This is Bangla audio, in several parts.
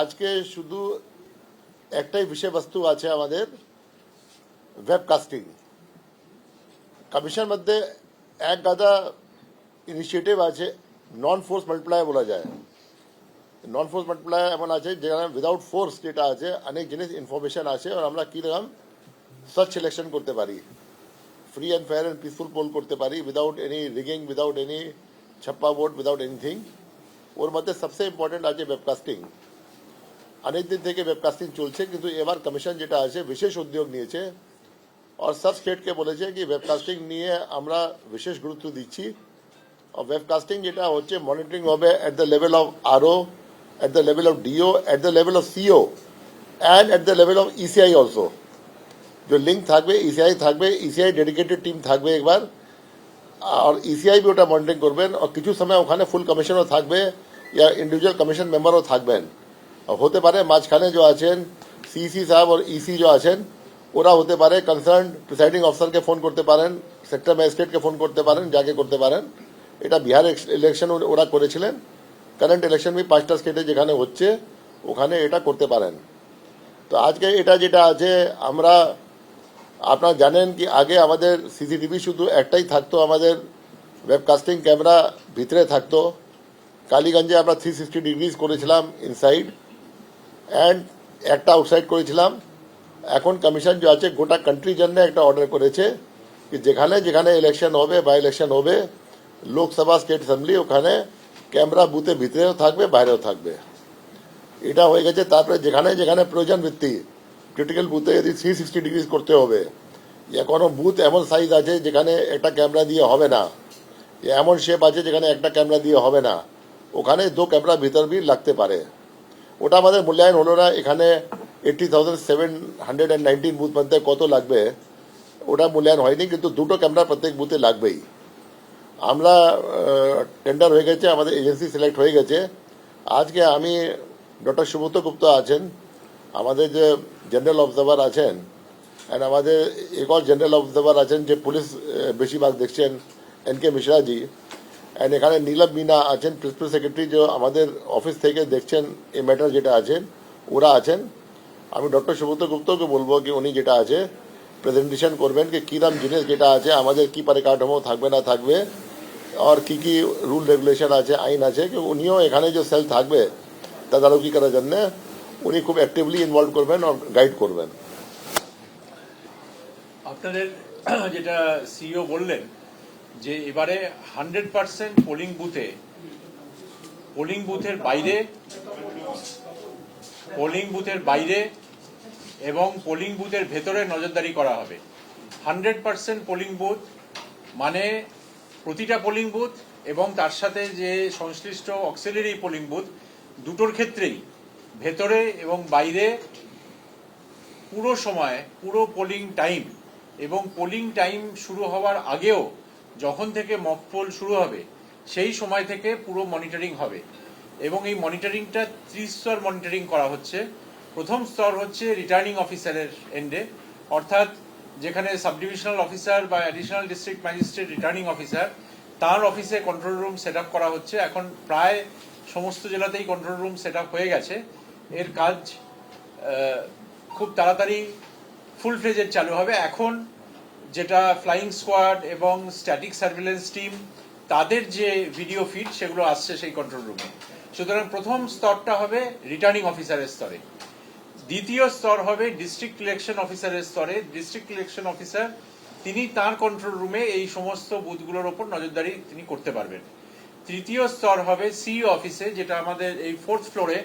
আজকে শুধু একটাই বিষয়বস্তু আছে আমাদের ওয়েবকাস্টিং কমিশন মধ্যে এক গাদা ইনিশিয়েটিভ আছে নন ফোর্স মাল্টিপ্লায়ার বলা যায় নন ফোর্স মাল্টিপ্লায়ার এমন আছে যেখানে উইদাউট ফোর্স যেটা আছে অনেক জিনিস ইনফরমেশন আছে আর আমরা কীরকম স্বচ্ছ ইলেকশন করতে পারি free and fair and peaceful poll করতে পারি without any rigging without any ছাপ্পা ভোট উইদাউট এনিথিং ওর মধ্যে সবচেয়ে ইম্পর্টেন্ট আছে ওয়েবকাস্টিং অনেক দিন থেকে ওয়েবকাস্টিং চলছে কিন্তু এবার কমিশন যেটা আছে বিশেষ উদ্যোগ নিয়েছে আর সব স্টেটকে বলেছে কি ওয়েবকাস্টিং নিয়ে আমরা বিশেষ গুরুত্ব দিচ্ছি আর ওয়েবকাস্টিং যেটা হচ্ছে মনিটরিং হবে এট the level of RO at the level of DO at the level of CO and at the level of ECI also जो लिंक থাকবে ইসিআই থাকবে ইসিআই ডেডিকেটেড টিম থাকবে একবার আর ইসিআই বি ওটা মনিটরিং করবেন আর কিছু সময় ওখানে ফুল কমিশনও থাকবে या इंडिविजुअल कमिशन मेम्बारों থাকবেন হতে পারে মাঝখানে जो আছেন সিসি সাহেব আর ইসি जो আছেন ওরা হতে পারে কনসার্ন প্রিসাইডিং অফিসারকে ফোন করতে পারেন সেক্টর ম্যাজিস্ট্রেটকে ফোন করতে পারেন যাকে করতে পারেন এটা বিহার ইলেকশন ওরা করেছিলেন কারেন্ট ইলেকশন भी 5টা স্টেটে যেখানে হচ্ছে ওখানে এটা করতে পারেন তো আজকে এটা যেটা আছে আমরা আপনারা জানেন কি আগে আমাদের সিসিটিভি শুধু একটাই থাকতো আমাদের ওয়েবকাস্টিং ক্যামেরা ভিতরে থাকতো কালীগঞ্জে আমরা 360 ডিগ্রিজ করেছিলাম ইনসাইড অ্যান্ড একটা আউটসাইড করেছিলাম এখন কমিশন যে আছে গোটা কান্ট্রির জন্য একটা অর্ডার করেছে কি যেখানে যেখানে ইলেকশন হবে বাই ইলেকশন হবে লোকসভা স্টেট অ্যাসেম্বলি ওখানে ক্যামেরা বুথে ভিতরেও থাকবে বাইরেও থাকবে এটা হয়ে গেছে তারপরে যেখানে যেখানে প্রয়োজন ভিত্তি ক্রিটিক্যাল বুথে যদি 360 ডিগ্রিজ করতে হবে কোনো বুথ এমন সাইজ আছে যেখানে একটা ক্যামেরা দিয়ে হবে না এমন শেপ আছে যেখানে একটা ক্যামেরা দিয়ে হবে না ওখানে 2 ক্যামেরা ভিতর भी লাগতে পারে ওটা আমাদের মূল্যায়ন হলো না এখানে 80,719 বুথ মধ্যে কত লাগবে ওটা মূল্যায়ন হয়নি কিন্তু 2টো ক্যামেরা প্রত্যেক বুথে লাগবেই আমরা টেন্ডার হয়ে গেছে আমাদের এজেন্সি সিলেক্ট হয়ে গেছে আজকে আমি ডক্টর সুব্রত গুপ্ত আছেন আমাদের যে জেনারেল অবজারভার আছেন এন্ড আমাদের একর জেনারেল অবজারভার আছেন যে পুলিশ বেশিরভাগ দেখছেন এনকে মিশ্রা জি এন্ড এখানে নীলম মিনা আছেন প্রিন্সিপাল সেক্রেটারি যে আমাদের অফিস থেকে দেখছেন এই ম্যাটার যেটা আছে ওরা আছেন আমি ডক্টর সুব্রত গুপ্তকে বলবো কি উনি যেটা আছে প্রেজেন্টেশন করবেন কি কিরম জিনিস যেটা আছে আমাদের কি পরিকাঠামো থাকবে না থাকবে আর কি কি রুল রেগুলেশন আছে আইন আছে কি উনিও এখানে যে সেল থাকবে তদারকি করার জন্য উনি খুব অ্যাক্টিভলি ইনভলভ করবেন আর গাইড করবেন আপনাদের যেটা সিইও বললেন যে এবারে 100% পোলিং বুথের বাইরে এবং পোলিং বুথের ভেতরে নজরদারি করা হবে 100% পোলিং বুথ মানে প্রতিটা পোলিং বুথ এবং তার সাথে যে সংশ্লিষ্ট অক্সিলারি পোলিং বুথ দুটোর ক্ষেত্রেই ভেতরে এবং বাইরে পুরো সময় পুরো পোলিং টাইম এবং পোলিং টাইম শুরু হওয়ার আগেও যখন থেকে মক পোল শুরু হবে সেই সময় থেকে পুরো মনিটরিং হবে এবং এই মনিটরিংটা 3 স্তর মনিটরিং করা হচ্ছে প্রথম স্তর হচ্ছে রিটার্নিং অফিসারের এন্ডে অর্থাৎ যেখানে সাব ডিভিশনাল অফিসার বা additional district magistrate returning officer তার অফিসে কন্ট্রোল রুম সেট আপ করা হচ্ছে এখন প্রায় সমস্ত জেলাতেই কন্ট্রোল রুম সেট আপ হয়ে গেছে এর কাজ খুব তাড়াতাড়ি ফুল ফ্লেজেড চালু হবে এখন যেটা ফ্লাইং স্কোয়াড এবং স্ট্যাটিক সার্ভেলেন্স টিম তাদের যে ভিডিও ফিড সেগুলো আসছে সেই কন্ট্রোল রুমে সুতরাং প্রথম স্তরটা হবে রিটার্নিং অফিসারের স্তরে দ্বিতীয় স্তর হবে ডিস্ট্রিক্ট ইলেকশন অফিসারের স্তরে ডিস্ট্রিক্ট ইলেকশন অফিসার তিনি তার কন্ট্রোল রুমে এই সমস্ত বুথগুলোর ওপর নজরদারি তিনি করতে পারবেন তৃতীয় স্তর হবে সিইও অফিসে যেটা আমাদের এই 4th ফ্লোরে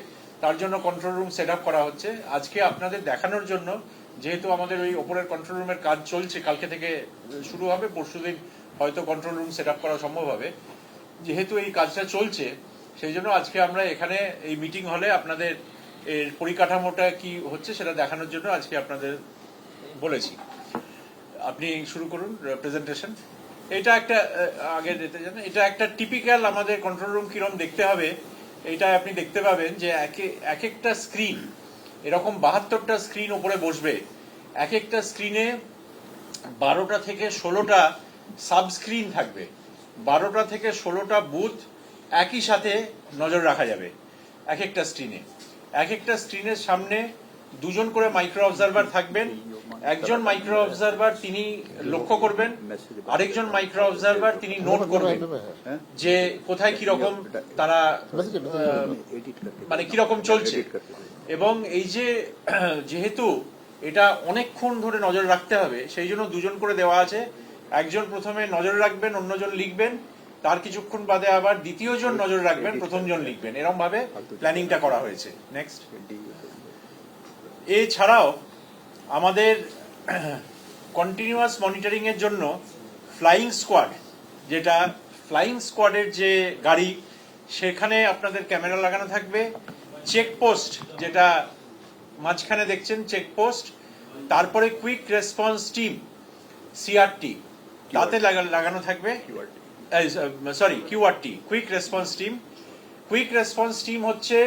তার জন্য কন্ট্রোল রুম সেট আপ করা হচ্ছে আজকে আপনাদের দেখানোর জন্য যেহেতু আমাদের ওই ওপরের কন্ট্রোল রুমের কাজ চলছে কালকে থেকে শুরু হবে পরশুদিন হয়তো কন্ট্রোল রুম সেট আপ করা সম্ভব হবে যেহেতু এই কাজটা চলছে সেই জন্য আজকে আমরা এখানে এই মিটিং হলে আপনাদের এর পরিকাঠামোটা কি হচ্ছে সেটা দেখানোর জন্য আজকে আপনাদের বলেছি আপনি শুরু করুন প্রেজেন্টেশন এটা একটা আগে যেতে জানেন এটা একটা টিপিক্যাল আমাদের কন্ট্রোল রুম কিরকম দেখতে হবে এটা আপনি দেখতে পাবেন যে এক একটা স্ক্রিন এরকম 72টা স্ক্রিন উপরে বসবে এক একটা স্ক্রিনে 12টা থেকে 16টা সাব স্ক্রিন থাকবে 12টা থেকে 16টা বুথ একই সাথে নজর রাখা যাবে এক একটা স্ক্রিনে এক একটা স্ক্রিনের সামনে দুজন করে মাইক্রো অবজারভার থাকবেন। একজন মাইক্রো অবজারভার তিনি লক্ষ্য করবেন, আরেকজন মাইক্রো অবজারভার তিনি নোট করবেন যে কোথায় কিরকম তারা মানে কিরকম চলছে। এবং এই যে যেহেতু এটা অনেকক্ষণ ধরে নজর রাখতে হবে, সেই জন্য দুজন করে দেওয়া আছে। একজন প্রথমে নজর রাখবেন, অন্যজন লিখবেন, তার কিছুক্ষণ বাদে আবার দ্বিতীয় জন নজর রাখবেন, প্রথমজন লিখবেন। এরকম ভাবে প্ল্যানিংটা করা হয়েছে। নেক্সট, এছাড়াও আমাদের কন্টিনিউয়াস মনিটরিং এর জন্য ফ্লাইং স্কোয়াড, যেটা ফ্লাইং স্কোয়াডের যে গাড়ি, সেখানে আপনাদের ক্যামেরা লাগানো থাকবে। চেকপোস্ট, যেটা মাঝখানে দেখছেন চেকপোস্ট, তারপরে কুইক রেসপন্স টিম সিআরটি, তাতে লাগানো থাকবে, sorry QRT, quick response team. Quick response team হচ্ছে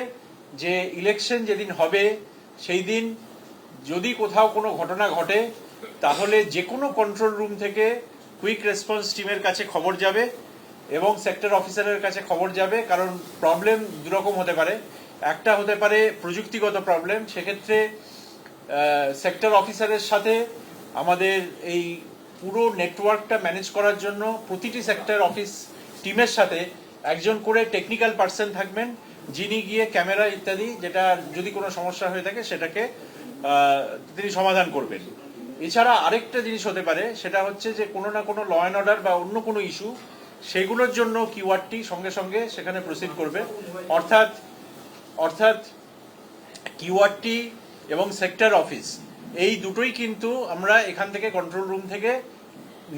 যে ইলেকশন যেদিন হবে সেই দিন যদি কোথাও কোনো ঘটনা ঘটে, তাহলে যে কোনো কন্ট্রোল রুম থেকে কুইক রেসপন্স টিমের কাছে খবর যাবে এবং সেক্টর অফিসারের কাছে খবর যাবে। কারণ প্রবলেম দুরকম হতে পারে, একটা হতে পারে প্রযুক্তিগত প্রবলেম, সেক্ষেত্রে সেক্টর অফিসারের সাথে আমাদের এই পুরো নেটওয়ার্কটা ম্যানেজ করার জন্য প্রতিটি সেক্টর অফিস টিমের সাথে একজন করে টেকনিক্যাল পার্সন থাকবেন, যিনি গিয়ে ক্যামেরা ইত্যাদি যেটা যদি কোনো সমস্যা হয়ে থাকে সেটাকে তিনি সমাধান করবেন। এছাড়া আরেকটা জিনিস হতে পারে, সেটা হচ্ছে যে কোনো না কোনো ল অ্যান্ড অর্ডার বা অন্য কোনো ইস্যু, সেগুলোর জন্য কিউআরটি সঙ্গে সঙ্গে সেখানে প্রসিড করবে। অর্থাৎ কিউআরটি এবং সেক্টর অফিস এই দুটোই কিন্তু আমরা এখান থেকে কন্ট্রোল রুম থেকে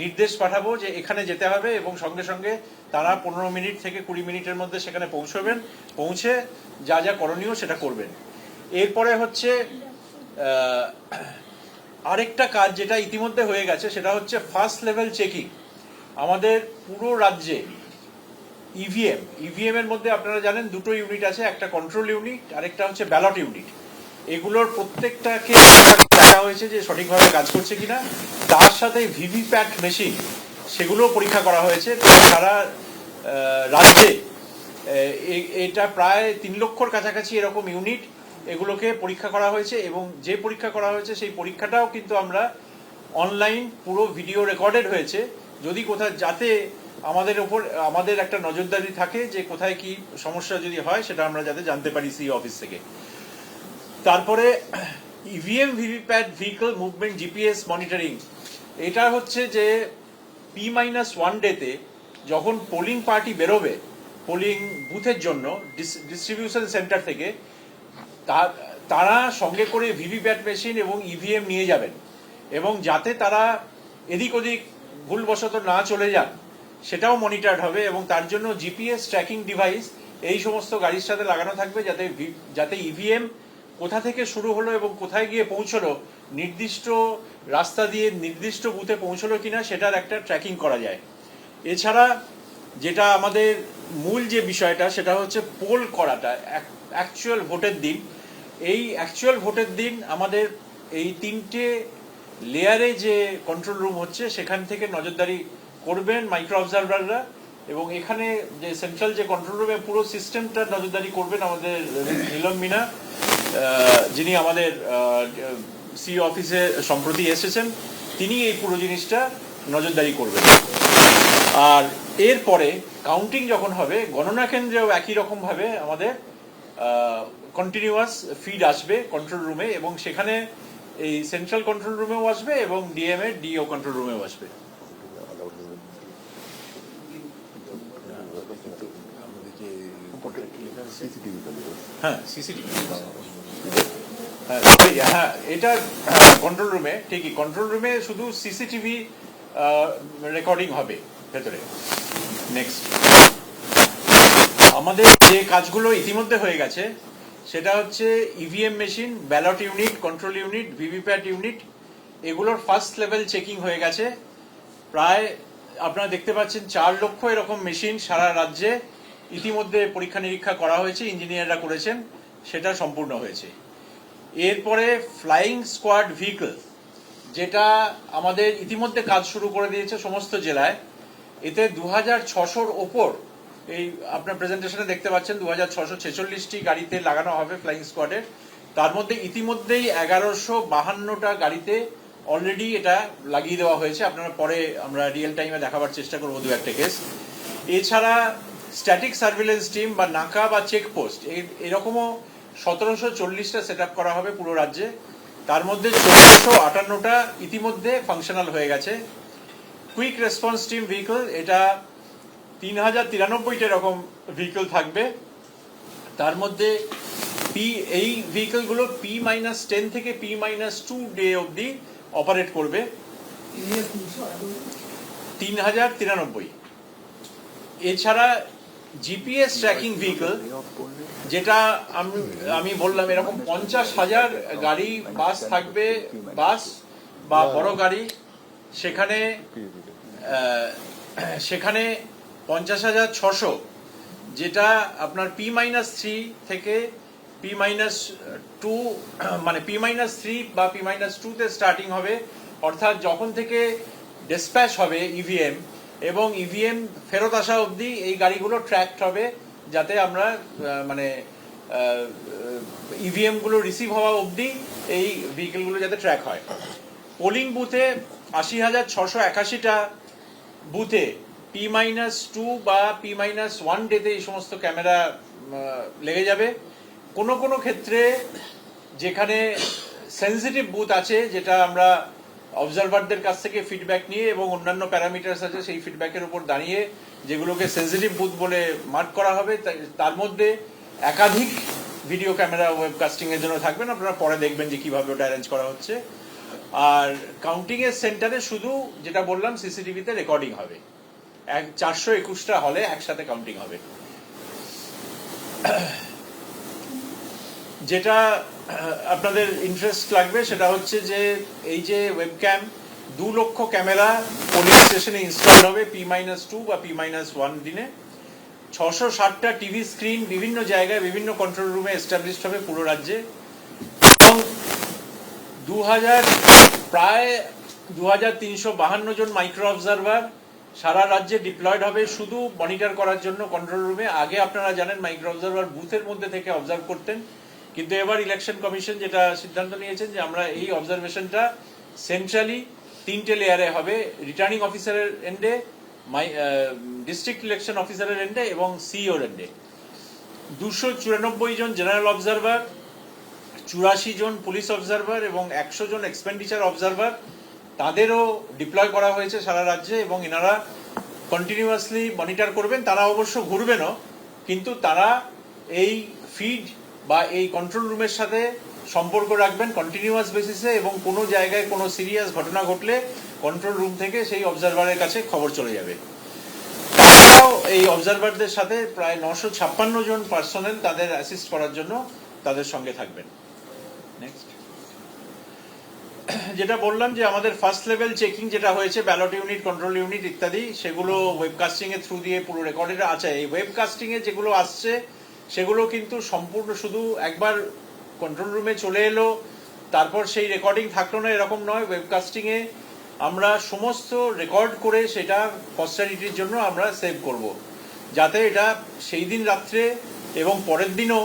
নির্দেশ পাঠাবো যে এখানে যেতে হবে, এবং সঙ্গে সঙ্গে তারা 15 মিনিট থেকে 20 মিনিটের মধ্যে সেখানে পৌঁছবেন, পৌঁছে যা যা করণীয় সেটা করবেন। এরপরে হচ্ছে আরেকটা কাজ যেটা ইতিমধ্যে হয়ে গেছে, সেটা হচ্ছে ফার্স্ট লেভেল চেকিং। আমাদের পুরো রাজ্যে ইভিএম এর মধ্যে আপনারা জানেন দুটো ইউনিট আছে, একটা কন্ট্রোল ইউনিট, আরেকটা হচ্ছে ব্যালট ইউনিট। এগুলোর প্রত্যেকটাকে দেখা হয়েছে যে সঠিকভাবে কাজ করছে কিনা। তার সাথে ভিভিপ্যাট মেশিন সেগুলো পরীক্ষা করা হয়েছে সারা রাজ্যে। এটা প্রায় 3 লক্ষর কাছাকাছি এরকম ইউনিট, এগুলোকে পরীক্ষা করা হয়েছে। এবং যে পরীক্ষা করা হয়েছে সেই পরীক্ষাটাও কিন্তু আমরা অনলাইন পুরো ভিডিও রেকর্ডেড হয়েছে, যদি কোথাও যাতে আমাদের একটা নজরদারি থাকে যে কোথায় কি সমস্যা যদি হয় সেটা আমরা যাতে জানতে পারি সি অফিস থেকে। তারপরে EVM VVPAT vehicle movement GPS monitoring, এটা হচ্ছে যে P-1 ডেতে যখন পোলিং পার্টি বেরোবে পোলিং বুথের জন্য ডিস্ট্রিবিউশন সেন্টার থেকে, তারা সঙ্গে করে ভিভিপ্যাট মেশিন এবং ইভিএম নিয়ে যাবেন, এবং যাতে তারা এদিক ওদিক ভুলবশত না চলে যান সেটাও মনিটরড হবে। এবং তার জন্য জিপিএস ট্র্যাকিং ডিভাইস এই সমস্ত গাড়ির সাথে লাগানো থাকবে, যাতে ইভিএম কোথা থেকে শুরু হলো এবং কোথায় গিয়ে পৌঁছলো, নির্দিষ্ট রাস্তা দিয়ে নির্দিষ্ট বুথে পৌঁছলো কিনা সেটার একটা ট্র্যাকিং করা যায়। এছাড়া যেটা আমাদের মূল যে বিষয়টা, সেটা হচ্ছে পোল করাটা, অ্যাকচুয়াল ভোটের দিন। এই অ্যাকচুয়াল ভোটের দিন আমাদের এই 3টে লেয়ারে যে কন্ট্রোল রুম হচ্ছে সেখান থেকে নজরদারি করবেন মাইক্রো অবজারভাররা, এবং এখানে যে সেন্ট্রাল যে কন্ট্রোল রুমে পুরো সিস্টেমটা নজরদারি করবেন আমাদের নীলম মিনা, যিনি আমাদের সি অফিসে সম্প্রতি এসেছেন, তিনি এই পুরো জিনিসটা নজরদারি করবেন। আর এরপরে কাউন্টিং যখন হবে, গণনা কেন্দ্রেও একই রকম ভাবে আমাদের কন্টিনিউয়াস ফিড আসবে কন্ট্রোল রুমে, এবং সেখানে এই সেন্ট্রাল কন্ট্রোল রুমেও আসবে এবং ডিও কন্ট্রোল রুমেও আসবে। হ্যাঁ, সিসিটিভি, হ্যাঁ এটা কন্ট্রোল রুমে ঠিকই, কন্ট্রোল রুমে শুধু সিসিটিভি রেকর্ডিং হবে ভেতরে। নেক্সট, আমাদের যে কাজগুলো ইতিমধ্যে হয়ে গেছে সেটা হচ্ছে EVM machine, ballot unit, control unit, VVPAT unit, এগুলোর ফার্স্ট লেভেল চেকিং হয়ে গেছে। প্রায় আপনারা দেখতে পাচ্ছেন 4 লক্ষ এরকম মেশিন সারা রাজ্যে ইতিমধ্যে পরীক্ষা নিরীক্ষা করা হয়েছে, ইঞ্জিনিয়াররা করেছেন, সেটা সম্পূর্ণ হয়েছে। এরপরে ফ্লাইং স্কোয়াড ভেহিকল, যেটা আমাদের ইতিমধ্যে কাজ শুরু করে দিয়েছে সমস্ত জেলায়। এতে 2600-র ওপর এই আপনার প্রেজেন্টেশনে দেখতে পাচ্ছেন 2646টি গাড়িতে লাগানো হবে ফ্লাইং স্কোয়াডের। তার মধ্যে ইতিমধ্যেই 1152টা গাড়িতে অলরেডি এটা লাগিয়ে দেওয়া হয়েছে। আপনারা পরে আমরা রিয়েল টাইমে দেখাবার চেষ্টা করবো দু একটা কেস। এছাড়া স্ট্যাটিক সার্ভিলেন্স টিম বা নাকা বা চেকপোস্ট এরকমও 1740টা সেট আপ করা হবে পুরো রাজ্যে। তার মধ্যে 1458টা ইতিমধ্যে ফাংশনাল হয়ে গেছে। কুইক রেসপন্স টিম ভেহিকল, এটা 3093টা এরকম ভেহিকল থাকবে। তার মধ্যে এই ভেহিকলগুলো P-10 থেকে P-2 ডে অবধি অপারেট করবে। 3093। এছাড়া জিপিএস ট্র্যাকিং ভেহিকল, যেটা আমি বললাম এরকম 50,000 গাড়ি বাস থাকবে, বাস বা বড় গাড়ি, সেখানে 50,600, যেটা আপনার P-3 থেকে P-2 মানে P-3 বা P-2 তে স্টার্টিং হবে। অর্থাৎ যখন থেকে ডিসপ্যাচ হবে ইভিএম এবং ইভিএম ফেরত আসা অবধি এই গাড়িগুলো ট্র্যাকড হবে, যাতে আমরা মানে ইভিএম গুলো রিসিভ হওয়া অবধি এই ভেহিকেলগুলো যাতে ট্র্যাক হয়। পোলিং বুথে 80,681টা বুথে P-2 বা P-1 ডেতে এই সমস্ত ক্যামেরা লেগে যাবে। কোনো কোনো ক্ষেত্রে যেখানে সেন্সিটিভ বুথ আছে, যেটা আমরা অবজারভারদের কাছ থেকে ফিডব্যাক নিয়ে এবং অন্যান্য প্যারামিটার্স আছে সেই ফিডব্যাকের উপর দাঁড়িয়ে যেগুলোকে সেন্সিটিভ বুথ বলে মার্ক করা হবে, তার মধ্যে একাধিক ভিডিও ক্যামেরা ওয়েবকাস্টিং এর জন্য থাকবেন। আপনারা পরে দেখবেন যে কিভাবে ওটা অ্যারেঞ্জ করা হচ্ছে। আর কাউন্টিং এর সেন্টারে শুধু যেটা বললাম সিসিটিভিতে রেকর্ডিং হবে। 421টা হলে একসাথে কাউন্টিং হবে। যেটা আপনাদের ইন্টারেস্ট লাগবে সেটা হচ্ছে যে এই যে ওয়েবক্যাম 2 লক্ষ ক্যামেরা পোলিং স্টেশনে ইনস্টল হবে P-2 বা P-1 দিনে। 660টা টিভি স্ক্রিন বিভিন্ন জায়গায় বিভিন্ন কন্ট্রোল রুমে এস্টাবলিশড হবে পুরো রাজ্যে। এবং প্রায় 2352 জন মাইক্রো অবজারভার সারা রাজ্যে ডিপ্লয়েড হবে শুধু মনিটর করার জন্য কন্ট্রোল রুমে। আগে আপনারা জানেন মাইক্রো অবজারভার বুথের মধ্যে থেকে অবজার্ভ করতেন, কিন্তু এবার ইলেকশন কমিশন যেটা সিদ্ধান্ত নিয়েছেন যে আমরা এই অবজারভেশনটা সেন্ট্রালি 3টে লেয়ারে হবে, রিটার্নিং অফিসারের এন্ডে, ডিস্ট্রিক্ট ইলেকশন অফিসারের এন্ডে এবং সিইওর এন্ডে। 294 জন জেনারেল অবজারভার, 84 জন পুলিশ অবজারভার এবং 100 জন এক্সপেন্ডিচার অবজারভার তাদেরও ডিপ্লয় করা হয়েছে সারা রাজ্যে এবং এনারা কন্টিনিউয়াসলি মনিটর করবেন। তারা অবশ্য ঘুরবেনও, কিন্তু তারা এই ফিড বা এই কন্ট্রোল রুমের সাথে সম্পর্ক রাখবেন কন্টিনিউয়াস বেসিসে এবং কোনো জায়গায় কোনো সিরিয়াস ঘটনা ঘটলে কন্ট্রোল রুম থেকে সেই অবজারভারের কাছে খবর চলে যাবে। তারাও এই অবজারভারদের সাথে প্রায় 956 জন পার্সোনেল তাদের অ্যাসিস্ট করার জন্য তাদের সঙ্গে থাকবেন। নেক্সট, যেটা বললাম যে আমাদের ফার্স্ট লেভেল চেকিং যেটা হয়েছে ব্যালট ইউনিট, কন্ট্রোল ইউনিট ইত্যাদি, সেগুলো ওয়েবকাস্টিং এর থ্রু দিয়ে পুরো রেকর্ডেড আছে। এই ওয়েবকাস্টিং এ যেগুলো আসছে সেগুলো কিন্তু সম্পূর্ণ শুধু একবার কন্ট্রোল রুমে চলে এলো তারপর সেই রেকর্ডিং থাকলো না এরকম নয়। ওয়েবকাস্টিং এ আমরা সমস্ত রেকর্ড করে সেটা পস্টারিটির জন্য আমরা সেভ করব, যাতে এটা সেই দিন রাত্রে এবং পরের দিনও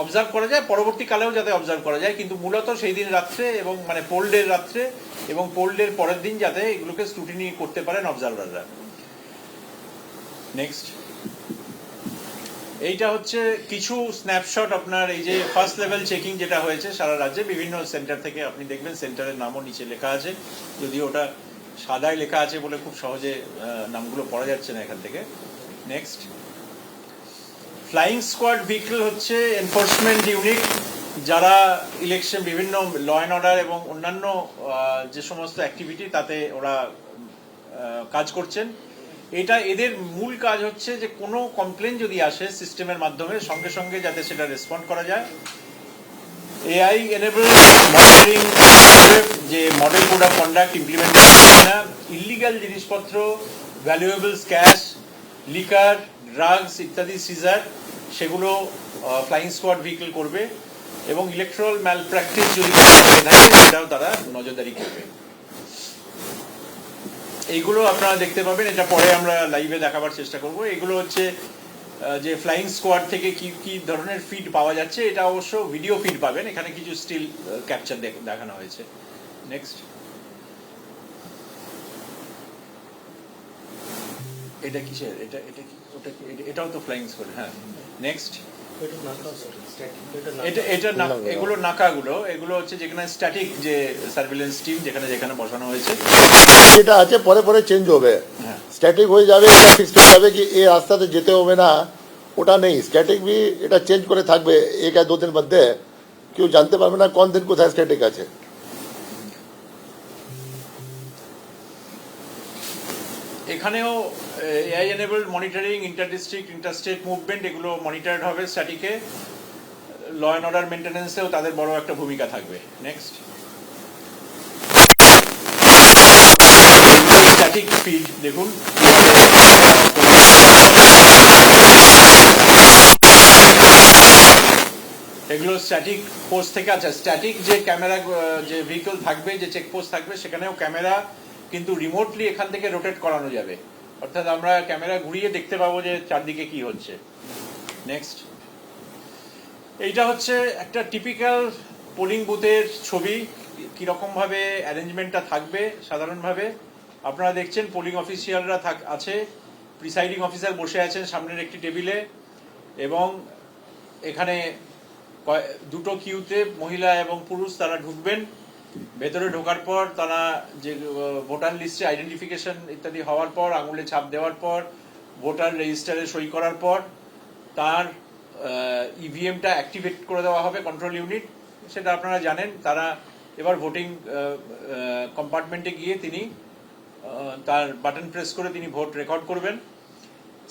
অবজার্ভ করা যায়, পরবর্তীকালেও যাতে অবজার্ভ করা যায়, কিন্তু মূলত সেই দিন রাত্রে এবং মানে পোল ডের রাত্রে এবং পোল ডের পরের দিন যাতে এগুলোকে স্ক্রুটিনি করতে পারেন অবজারভাররা। নেক্সট, এইটা হচ্ছে কিছু স্ন্যাপশট আপনার এই যে ফার্স্ট লেভেল চেকিং যেটা হয়েছে সারা রাজ্যে বিভিন্ন সেন্টার থেকে। আপনি দেখবেন সেন্টারের নামও নিচে লেখা আছে, যদিও ওটা সাদায় লেখা আছে বলে খুব সহজে নামগুলো পড়া যাচ্ছে না এখান থেকে। নেক্সট, ফ্লাইং স্কোয়াড ভেহিকল হচ্ছে এনফোর্সমেন্ট ইউনিট, যারা ইলেকশন বিভিন্ন ল অ্যান্ড অর্ডার এবং অন্যান্য যে সমস্ত অ্যাক্টিভিটি তাতে ওরা কাজ করছেন। এটা এদের মূল কাজ হচ্ছে যে কোনো কমপ্লেন যদি আসে সিস্টেমের মাধ্যমে সঙ্গে সঙ্গে যাতে সেটা রেসপন্ড করা যায়। এআই এনেবল মনিটরিং, যে model code of conduct implement না, ইলিগাল জিনিসপত্র, ভ্যালুয়েবলস ক্যাশ, লিকার, ড্রাগস ইত্যাদি সিজার, সেগুলো ফ্লাইং স্কোয়াড ভেহিকল করবে এবং ইলেকট্রাল ম্যাল প্র্যাকটিস যদি হয়ে থাকে সেটাও তারা নজরদারি করবে। এইগুলো আপনারা দেখতে পাবেন, এটা পরে আমরা লাইভে দেখাবার চেষ্টা করব। এগুলো হচ্ছে যে ফ্লাইং স্কোয়াড থেকে কি কি ধরনের ফিড পাওয়া যাচ্ছে, এটা অবশ্য ভিডিও ফিড পাবেন, এখানে কিছু স্টিল ক্যাপচার দেখানো হয়েছে। নেক্সট, এটা কিসের, এটা এটা কি, ওটা কি, এটাও তো ফ্লাইং স্কোয়াড। হ্যাঁ, নেক্সট, এগুলো নাকাগুলো, এগুলো হচ্ছে যেখানে স্ট্যাটিক যে সার্ভিলেন্স টিম যেখানে যেখানে বসানো হয়েছে, যেটা আছে পরে পরে চেঞ্জ হবে, হ্যাঁ স্ট্যাটিক হয়ে যাবে, এটা ফিক্স হয়ে যাবে কি এই রাস্তাতে যেতে হবে না, ওটা নেই। স্ট্যাটিক भी এটা চেঞ্জ করে থাকবে এক या 2 दिन মধ্যে, কেউ জানতে পারবে না কোন দিন কোথায় স্ট্যাটিক আছে। এখানেও AI enabled monitoring, inter district interstate movement, এগুলো মনিটরড হবে স্ট্যাটিকে। ল অ্যান্ড অর্ডার মেনটেন্যান্সেও তাদের বড় একটা ভূমিকা থাকবে। নেক্সট, স্ট্যাটিক ফিড দেখুন এগুলো স্ট্যাটিক পোস্ট থেকে। আচ্ছা, স্ট্যাটিক যে ক্যামেরা, যে ভেহিকল থাকবে, যে চেকপোস্ট থাকবে, সেখানেও ক্যামেরা কিন্তু রিমোটলি এখান থেকে রোটেট করানো যাবে, অর্থাৎ আমরা ক্যামেরা ঘুরিয়ে দেখতে পাবো যে চারদিকে কি হচ্ছে। নেক্সট, এইটা হচ্ছে একটা টিপিক্যাল পোলিং বুথের ছবি, কিরকম ভাবে অ্যারেঞ্জমেন্টটা থাকবে। সাধারণভাবে আপনারা দেখছেন পোলিং অফিসিয়ালরা আছে, প্রিসাইডিং অফিসার বসে আছেন সামনের একটি টেবিলে, এবং এখানে দুটো কিউতে মহিলা এবং পুরুষ তারা ঢুকবেন। ভেতরে ঢোকার পর তারা যে ভোটার লিস্টে আইডেন্টিফিকেশন ইত্যাদি হওয়ার পর, আঙুলে ছাপ দেওয়ার পর, ভোটার রেজিস্টারে সই করার পর তার ইভিএমটা অ্যাক্টিভেট করে দেওয়া হবে কন্ট্রোল ইউনিট, সেটা আপনারা জানেন। তারা এবার ভোটিং কম্পার্টমেন্টে গিয়ে তিনি তার বাটন প্রেস করে তিনি ভোট রেকর্ড করবেন।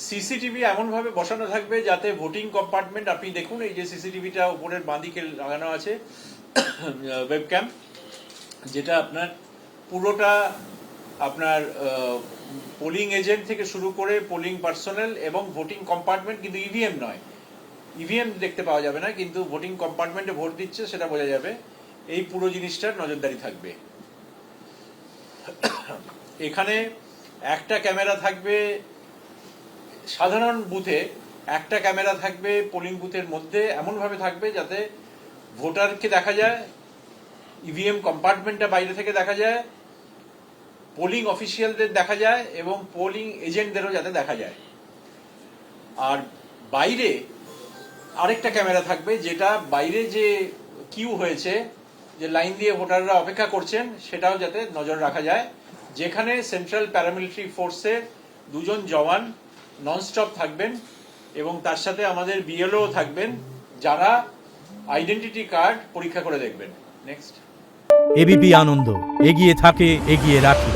সিসিটিভি এমনভাবে বসানো থাকবে যাতে ভোটিং কম্পার্টমেন্ট, আপনি দেখুন এই যে সিসিটিভিটা উপরের বাঁদিকে লাগানো আছে ওয়েবক্যাম, যেটা আপনার পুরোটা আপনার পোলিং এজেন্ট থেকে শুরু করে পোলিং পার্সোনেল এবং ভোটিং কম্পার্টমেন্ট, কিন্তু ইভিএম নয়, ইভিএম দেখতে পাওয়া যাবে না, কিন্তু ভোটিং কম্পার্টমেন্টে ভোট দিচ্ছে সেটা বোঝা যাবে। এই পুরো জিনিসটার নজরদারি থাকবে। এখানে একটা ক্যামেরা থাকবে সাধারণ বুথে, একটা ক্যামেরা থাকবে পোলিং বুথের মধ্যে, এমনভাবে থাকবে যাতে ভোটারকে দেখা যায়, ইভিএম কম্পার্টমেন্টটা বাইরে থেকে দেখা যায়, পোলিং অফিসিয়ালদের দেখা যায় এবং পোলিং এজেন্টদেরও যাতে দেখা যায়। আর বাইরে আরেকটা ক্যামেরা থাকবে, যেটা বাইরে যে কিউ হয়েছে, যে লাইন দিয়ে ভোটাররা অপেক্ষা করছেন, সেটাও যাতে নজর রাখা যায়, যেখানে সেন্ট্রাল প্যারামিলিটারি ফোর্সের 2 জন জওয়ান ননস্টপ থাকবেন এবং তার সাথে আমাদের বিএলও থাকবেন, যারা আইডেন্টিটি কার্ড পরীক্ষা করে দেখবেন। নেক্সট, এবিপি আনন্দ, এগিয়ে থাকে, এগিয়ে রাখে।